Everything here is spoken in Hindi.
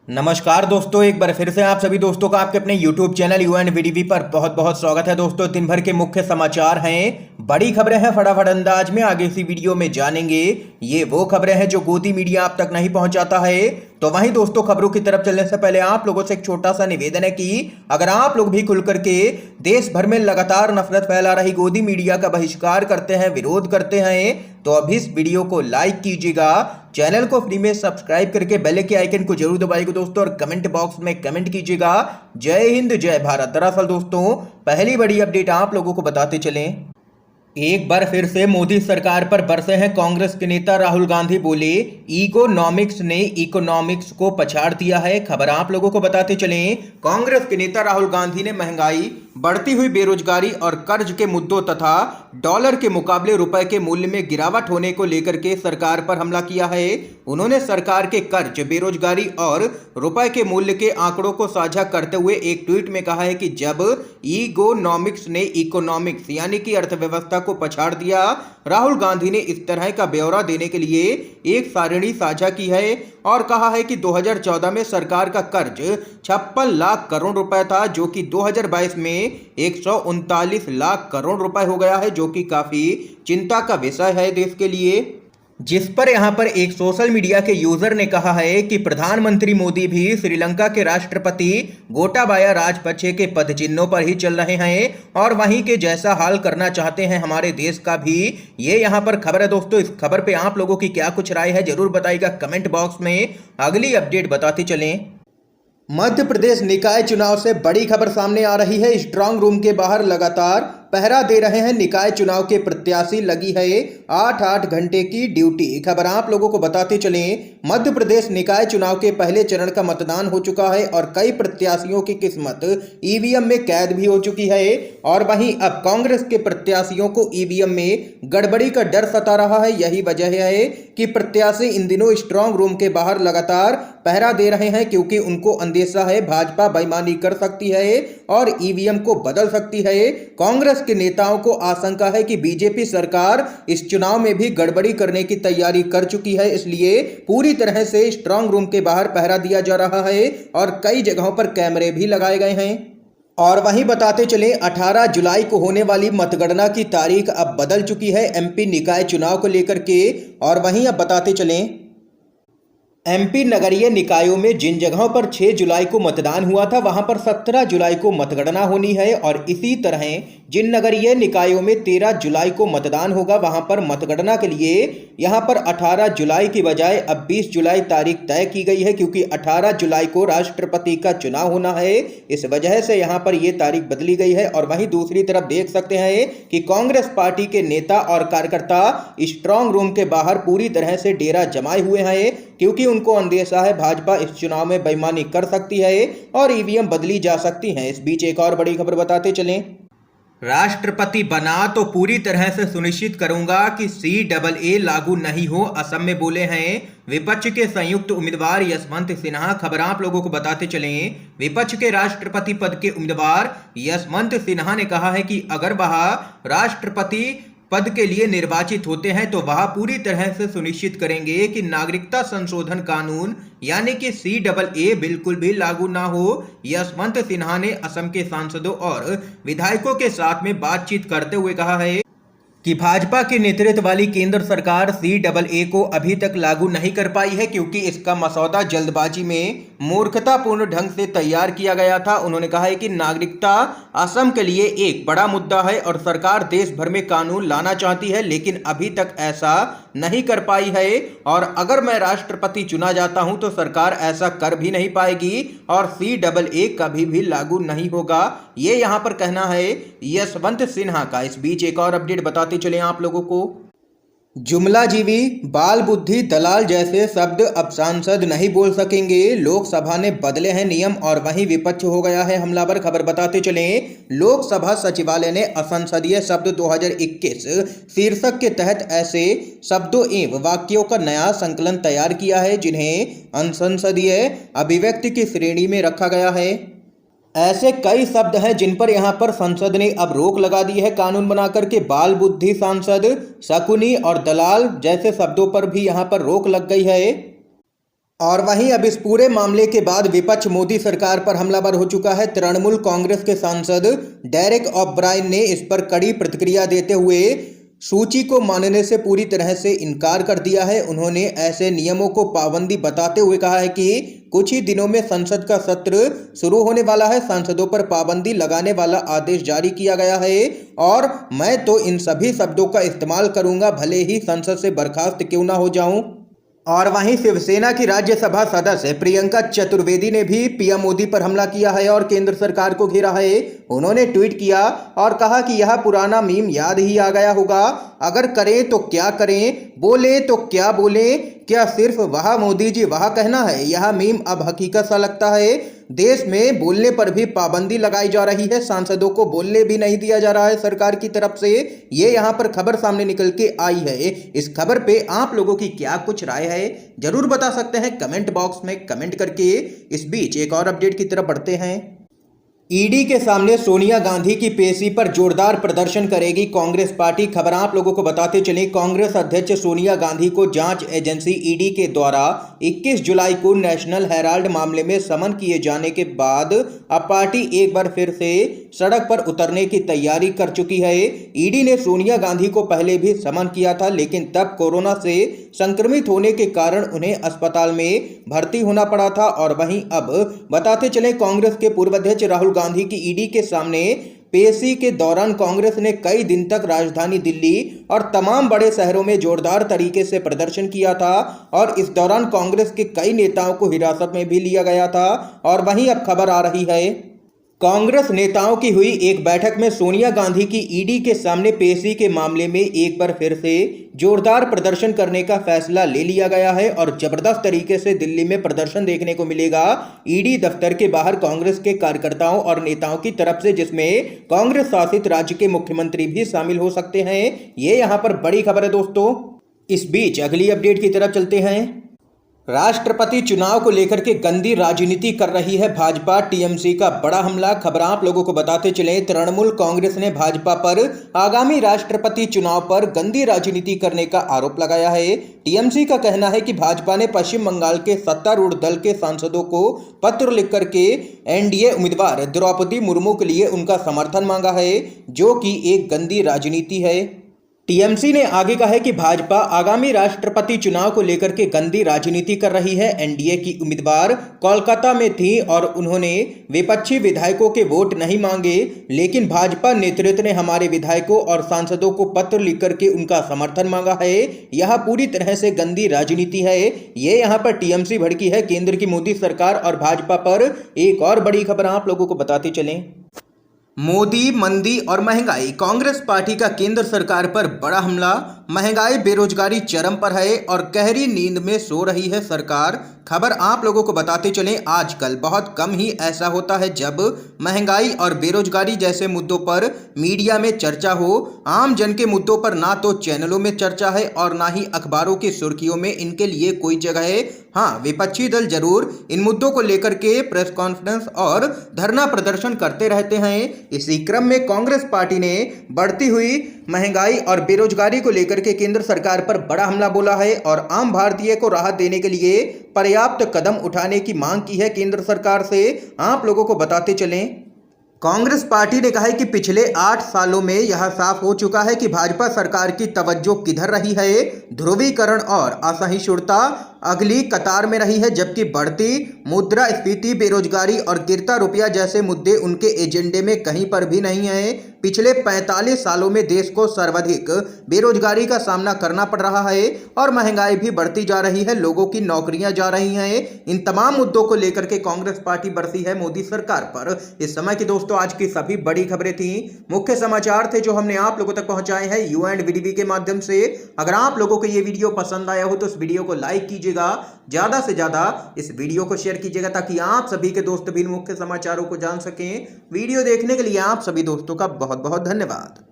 नमस्कार दोस्तों, एक बार फिर से आप सभी दोस्तों का आपके अपने YouTube चैनल UNVDV पर बहुत बहुत स्वागत है। दोस्तों, दिन भर के मुख्य समाचार हैं, बड़ी खबरें हैं, फटाफट अंदाज में आगे इसी वीडियो में जानेंगे। ये वो खबरें हैं जो गोदी मीडिया आप तक नहीं पहुंचाता है। तो वहीं दोस्तों, खबरों की तरफ चलने से पहले आप लोगों से एक छोटा सा निवेदन है कि अगर आप लोग भी खुल करके देश भर में लगातार नफरत फैला रही गोदी मीडिया का बहिष्कार करते हैं, विरोध करते हैं, तो अभी इस वीडियो को लाइक कीजिएगा, चैनल को फ्री में सब्सक्राइब करके बेल के आइकन को जरूर दबाइएगा दोस्तों, और कमेंट बॉक्स में कमेंट कीजिएगा जय हिंद जय भारत। दरअसल दोस्तों, पहली बड़ी अपडेट आप लोगों को बताते चलें, एक बार फिर से मोदी सरकार पर बरसे हैं कांग्रेस के नेता राहुल गांधी। बोले, इकोनॉमिक्स ने इकोनॉमिक्स को पछाड़ दिया है। खबर आप लोगों को बताते चलें, कांग्रेस के नेता राहुल गांधी ने महंगाई, बढ़ती हुई बेरोजगारी और कर्ज के मुद्दों तथा डॉलर के मुकाबले रुपए के मूल्य में गिरावट होने को लेकर के सरकार पर हमला किया है। उन्होंने सरकार के कर्ज, बेरोजगारी और रुपए के मूल्य के आंकड़ों को साझा करते हुए एक ट्वीट में कहा है कि जब इकोनॉमिक्स ने इकोनॉमिक्स यानी कि अर्थव्यवस्था को पछाड़ दिया। राहुल गांधी ने इस तरह का ब्यौरा देने के लिए एक सारणी साझा की है और कहा है कि 2014 में सरकार का कर्ज 56 लाख करोड़ रुपए था, जो कि 2022 में 139 लाख करोड़ रुपए हो गया है, जो कि काफी चिंता का विषय है देश के लिए। जिस पर यहां पर एक सोशल मीडिया के यूजर ने कहा है कि प्रधानमंत्री मोदी भी श्रीलंका के राष्ट्रपति गोटाबाया राजपक्षे के पद चिन्हों पर ही चल रहे हैं और वहीं के जैसा हाल करना चाहते हैं हमारे देश का भी। ये यहां पर खबर है दोस्तों। इस खबर पे आप लोगों की क्या कुछ राय है जरूर बताइएगा कमेंट बॉक्स में। अगली अपडेट बताते चलें, मध्य प्रदेश निकाय चुनाव से बड़ी खबर सामने आ रही है। स्ट्रांग रूम के बाहर लगातार पहरा दे रहे हैं निकाय चुनाव के प्रत्याशी, लगी है 8-8 घंटे की ड्यूटी। खबर आप लोगों को बताते चलें, मध्य प्रदेश निकाय चुनाव के पहले चरण का मतदान हो चुका है और कई प्रत्याशियों की किस्मत ईवीएम में कैद भी हो चुकी है। और वहीं अब कांग्रेस के प्रत्याशियों को ईवीएम में गड़बड़ी का डर सता रहा है। यही वजह है कि प्रत्याशी इन दिनों स्ट्रांग रूम के बाहर लगातार पहरा दे रहे हैं, क्योंकि उनको अंदेशा है भाजपा बेईमानी कर सकती है और ईवीएम को बदल सकती है। कांग्रेस के नेताओं को आशंका है कि बीजेपी सरकार इस चुनाव में भी गड़बड़ी करने की तैयारी कर चुकी है, इसलिए पूरी तरह से स्ट्रांग रूम के बाहर पहरा दिया जा रहा है और कई जगहों पर कैमरे भी लगाए गए हैं। और वहीं बताते चले, 18 जुलाई को होने वाली मतगणना की तारीख अब बदल चुकी है एमपी निकाय चुनाव को लेकर के। और वहीं अब बताते चलें, एमपी नगरीय निकायों में जिन जगहों पर 6 जुलाई को मतदान हुआ था, वहां पर 17 जुलाई को मतगणना होनी है। और इसी तरह जिन नगरीय निकायों में 13 जुलाई को मतदान होगा, वहां पर मतगणना के लिए यहां पर 18 जुलाई की बजाय अब 20 जुलाई तारीख तय की गई है, क्योंकि 18 जुलाई को राष्ट्रपति का चुनाव होना है। इस वजह से यहां पर यह तारीख बदली गई है। और वहीं दूसरी तरफ देख सकते हैं कि कांग्रेस पार्टी के नेता और कार्यकर्ता स्ट्रांग रूम के बाहर पूरी तरह से डेरा जमाए हुए हैं, क्योंकि उनको अंदेशा है भाजपा इस चुनाव में बेईमानी कर सकती है और ईवीएम बदली जा सकती हैं। इस बीच एक और बड़ी खबर बताते चलें, राष्ट्रपति बना तो पूरी तरह से सुनिश्चित करूंगा कि CAA लागू नहीं हो, असम में बोले हैं विपक्ष के संयुक्त उम्मीदवार यशवंत सिन्हा। खबर आप लोगों को बताते चलें, विपक्ष के राष्ट्रपति पद के उम्मीदवार यशवंत सिन्हा ने कहा है कि अगर वह राष्ट्रपति पद के लिए निर्वाचित होते हैं तो वह पूरी तरह से सुनिश्चित करेंगे कि नागरिकता संशोधन कानून यानी कि CAA बिल्कुल भी लागू ना हो। यशवंत सिन्हा ने असम के सांसदों और विधायकों के साथ में बातचीत करते हुए कहा है कि भाजपा के नेतृत्व वाली केंद्र सरकार CAA को अभी तक लागू नहीं कर पाई है, क्योंकि इसका मसौदा जल्दबाजी में मूर्खतापूर्ण ढंग से तैयार किया गया था। उन्होंने कहा है कि नागरिकता असम के लिए एक बड़ा मुद्दा है और सरकार देश भर में कानून लाना चाहती है, लेकिन अभी तक ऐसा नहीं कर पाई है। और अगर मैं राष्ट्रपति चुना जाता हूं तो सरकार ऐसा कर भी नहीं पाएगी और CAA कभी भी लागू नहीं होगा, ये यहां पर कहना है यशवंत सिन्हा का। इस बीच एक और अपडेट बताते चले आप लोगों को, जुमलाजीवी, बाल बुद्धि, दलाल जैसे शब्द अब सांसद नहीं बोल सकेंगे, लोकसभा ने बदले हैं नियम और वहीं विपक्ष हो गया है हमलावर। खबर बताते चलें, लोकसभा सचिवालय ने असंसदीय शब्द 2021 शीर्षक के तहत ऐसे शब्दों एवं वाक्यों का नया संकलन तैयार किया है जिन्हें असंसदीय अभिव्यक्ति की श्रेणी में रखा गया है। ऐसे कई शब्द हैं जिन पर यहाँ पर संसद ने अब रोक लगा दी है कानून बना करके। बाल बुद्धि सांसद, शकुनी और दलाल जैसे शब्दों पर भी यहाँ पर रोक लग गई है। और वहीं अब इस पूरे मामले के बाद विपक्ष मोदी सरकार पर हमलावर हो चुका है। तृणमूल कांग्रेस के सांसद डेरेक ओब्रायन ने इस पर कड़ी प्रतिक्रिया देते हुए सूची को मानने से पूरी तरह से इनकार कर दिया है। उन्होंने ऐसे नियमों को पाबंदी बताते हुए कहा है कि कुछ ही दिनों में संसद का सत्र शुरू होने वाला है। सांसदों पर पाबंदी लगाने वाला आदेश जारी किया गया है और मैं तो इन सभी शब्दों का इस्तेमाल करूंगा, भले ही संसद से बर्खास्त क्यों ना हो जाऊं। और वहीं शिवसेना की राज्यसभा सदस्य प्रियंका चतुर्वेदी ने भी पीएम मोदी पर हमला किया है और केंद्र सरकार को घेरा है। उन्होंने ट्वीट किया और कहा कि यह पुराना मीम याद ही आ गया होगा, अगर करें तो क्या करें, बोले तो क्या बोलें, क्या सिर्फ वाह मोदी जी वाह कहना है। यह मीम अब हकीकत सा लगता है। देश में बोलने पर भी पाबंदी लगाई जा रही है, सांसदों को बोलने भी नहीं दिया जा रहा है सरकार की तरफ से। ये यहाँ पर खबर सामने निकल के आई है। इस खबर पे आप लोगों की क्या कुछ राय है जरूर बता सकते हैं कमेंट बॉक्स में कमेंट करके। इस बीच एक और अपडेट की तरफ बढ़ते हैं। ईडी के सामने सोनिया गांधी की पेशी पर जोरदार प्रदर्शन करेगी कांग्रेस पार्टी। खबर आप लोगों को बताते चले, कांग्रेस अध्यक्ष सोनिया गांधी को जांच एजेंसी ईडी के द्वारा 21 जुलाई को नेशनल हेराल्ड मामले में समन किए जाने के बाद अब पार्टी एक बार फिर से सड़क पर उतरने की तैयारी कर चुकी है। ईडी ने सोनिया गांधी को पहले भी समन किया था, लेकिन तब कोरोना से संक्रमित होने के कारण उन्हें अस्पताल में भर्ती होना पड़ा था। और वहीं अब बताते चले, कांग्रेस के पूर्व अध्यक्ष राहुल गांधी की ईडी के सामने पेशी के दौरान कांग्रेस ने कई दिन तक राजधानी दिल्ली और तमाम बड़े शहरों में जोरदार तरीके से प्रदर्शन किया था और इस दौरान कांग्रेस के कई नेताओं को हिरासत में भी लिया गया था। और वहीं अब खबर आ रही है, कांग्रेस नेताओं की हुई एक बैठक में सोनिया गांधी की ईडी के सामने पेशी के मामले में एक बार फिर से जोरदार प्रदर्शन करने का फैसला ले लिया गया है और जबरदस्त तरीके से दिल्ली में प्रदर्शन देखने को मिलेगा ईडी दफ्तर के बाहर कांग्रेस के कार्यकर्ताओं और नेताओं की तरफ से, जिसमें कांग्रेस शासित राज्य के मुख्यमंत्री भी शामिल हो सकते हैं। ये यहाँ पर बड़ी खबर है दोस्तों। इस बीच अगली अपडेट की तरफ चलते हैं। राष्ट्रपति चुनाव को लेकर के गंदी राजनीति कर रही है भाजपा, टीएमसी का बड़ा हमला। खबर आप लोगों को बताते चले, तृणमूल कांग्रेस ने भाजपा पर आगामी राष्ट्रपति चुनाव पर गंदी राजनीति करने का आरोप लगाया है। टीएमसी का कहना है कि भाजपा ने पश्चिम बंगाल के सत्तारूढ़ दल के सांसदों को पत्र लिख करके एनडीए उम्मीदवार द्रौपदी मुर्मू के लिए उनका समर्थन मांगा है, जो कि एक गंदी राजनीति है। टीएमसी ने आगे कहा है कि भाजपा आगामी राष्ट्रपति चुनाव को लेकर के गंदी राजनीति कर रही है। एनडीए की उम्मीदवार कोलकाता में थी और उन्होंने विपक्षी विधायकों के वोट नहीं मांगे, लेकिन भाजपा नेतृत्व ने हमारे विधायकों और सांसदों को पत्र लिख करके उनका समर्थन मांगा है। यह पूरी तरह से गंदी राजनीति है। ये यहाँ पर टीएमसी भड़की है केंद्र की मोदी सरकार और भाजपा पर। एक और बड़ी खबर आप लोगों को बताते चलें, मोदी, मंदी और महंगाई, कांग्रेस पार्टी का केंद्र सरकार पर बड़ा हमला। महंगाई बेरोजगारी चरम पर है और गहरी नींद में सो रही है सरकार। खबर आप लोगों को बताते चलें, आजकल बहुत कम ही ऐसा होता है जब महंगाई और बेरोजगारी जैसे मुद्दों पर मीडिया में चर्चा हो। आम जन के मुद्दों पर ना तो चैनलों में चर्चा है और ना ही अखबारों की सुर्खियों में इनके लिए कोई जगह है। हाँ, विपक्षी दल जरूर इन मुद्दों को लेकर के प्रेस कॉन्फ्रेंस और धरना प्रदर्शन करते रहते हैं। इसी क्रम में कांग्रेस पार्टी ने बढ़ती हुई महंगाई और बेरोजगारी को लेकर के केंद्र सरकार पर बड़ा हमला बोला है और आम भारतीय को राहत देने के लिए पर्याप्त कदम उठाने की मांग की है केंद्र सरकार से। आप लोगों को बताते चलें, कांग्रेस पार्टी ने कहा है कि पिछले 8 सालों में यह साफ हो चुका है कि भाजपा सरकार की तवज्जो किधर रही है। ध्रुवीकरण और असहिष्णुता अगली कतार में रही है, जबकि बढ़ती मुद्रास्फीति, बेरोजगारी और गिरता रुपया जैसे मुद्दे उनके एजेंडे में कहीं पर भी नहीं है। पिछले 45 सालों में देश को सर्वाधिक बेरोजगारी का सामना करना पड़ रहा है और महंगाई भी बढ़ती जा रही है, लोगों की नौकरियां जा रही हैं। इन तमाम मुद्दों को लेकर के कांग्रेस पार्टी बरसी है मोदी सरकार पर। इस समय की दोस्तों आज की सभी बड़ी खबरें थी, मुख्य समाचार थे जो हमने आप लोगों तक पहुंचाए हैं UNVDV के माध्यम से। अगर आप लोगों को ये वीडियो पसंद आया हो तो इस वीडियो को लाइक कीजिएगा, ज्यादा से ज्यादा इस वीडियो को शेयर कीजिएगा ताकि आप सभी के दोस्त भी मुख्य समाचारों को जान सकें। वीडियो देखने के लिए आप सभी दोस्तों का बहुत बहुत धन्यवाद।